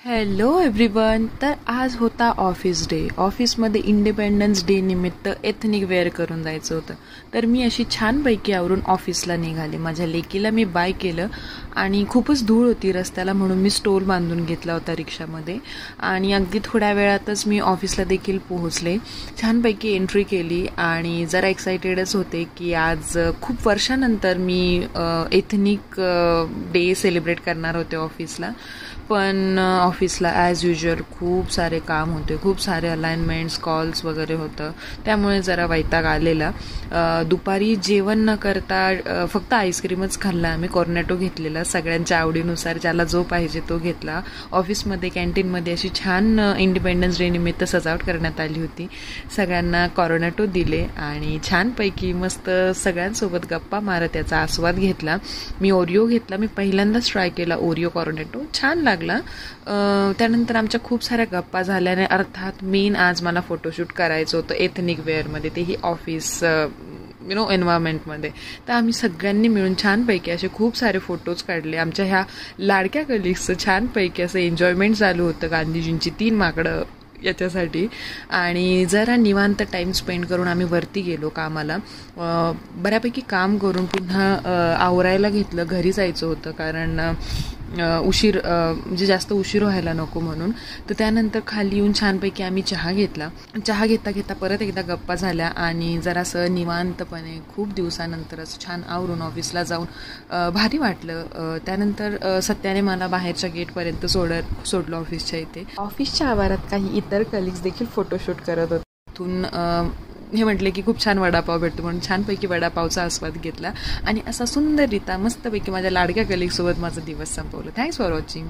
Hello everyone. तर आज होता ऑफिस डे. ऑफिसमध्ये इंडिपेंडन्स डे निमित्त एथनिक वेअर करून जायचं होतं. तर मी अशी छानपैकी आवरून ऑफिसला निघाले. माझ्या लेकीला मी बाय केलं आणि खूपच धूळ होती रस्त्याला म्हणून मी स्टोल बांधून घेतला होता रिक्षामध्ये आणि अगदी थोड्या वेळातच मी ऑफिसला देखील पोहोचले. छानपैकी एंट्री केली आणि जरा एक्सायटेडच होते की आज खूप वर्षानंतर मी एथनिक डे सेलिब्रेट करणार होते ऑफिसला. पण ऑफिसला ॲज युजल खूप सारे काम होते, खूप सारे अलाइनमेंट्स कॉल्स वगैरे होतं, त्यामुळे जरा वैताग आलेला. दुपारी जेवण न करता फक्त आईस्क्रीमच खाल्ला आम्ही. कॉर्नेटो घेतलेला सगळ्यांच्या आवडीनुसार, ज्याला जो पाहिजे तो घेतला. ऑफिसमध्ये कॅन्टीनमध्ये अशी छान इंडिपेंडन्स डे निमित्त सजावट करण्यात आली होती. सगळ्यांना कॉर्नेटो दिले आणि छानपैकी मस्त सगळ्यांसोबत गप्पा मारत याचा आस्वाद घेतला. मी ओरिओ घेतला. मी पहिल्यांदाच ट्राय केला ओरिओ कॉर्नेटो, छान लागला. त्यानंतर आमच्या खूप साऱ्या गप्पा झाल्याने अर्थात मेन आज मला फोटोशूट करायचं होतं एथनिक वेअरमध्ये, तेही ऑफिस एन्व्हायरमेंटमध्ये. तर आम्ही सगळ्यांनी मिळून छानपैकी असे खूप सारे फोटोज काढले. आमच्या ह्या लाडक्या कलिग्सचं छानपैकी असं एन्जॉयमेंट चालू होतं गांधीजींची 3 माकडं याच्यासाठी. आणि जरा निवांत टाईम स्पेंड करून आम्ही वरती गेलो कामाला. बऱ्यापैकी काम करून पुन्हा आवरायला घेतलं. घरी जायचं होतं कारण म्हणजे जास्त उशीर व्हायला नको म्हणून. तर त्यानंतर खाली येऊन छानपैकी आम्ही चहा घेतला. चहा घेता घेता परत एकदा गप्पा झाल्या आणि जरासं निवांतपणे खूप दिवसानंतर असं छान आवरून ऑफिसला जाऊन भारी वाटलं. त्यानंतर सत्याने मला बाहेरच्या गेटपर्यंत सोडलं ऑफिसच्या इथे. ऑफिसच्या आवारात काही इतर कलिग्स देखील फोटोशूट करत होते. तिथून हे म्हटले की खूप छान वडापाव भेटतो म्हणून छानपैकी वडापावचा आस्वाद घेतला आणि असा सुंदररित्या मस्तपैकी माझ्या लाडक्या कलिगसोबत माझा दिवस संपवला. Thanks for watching.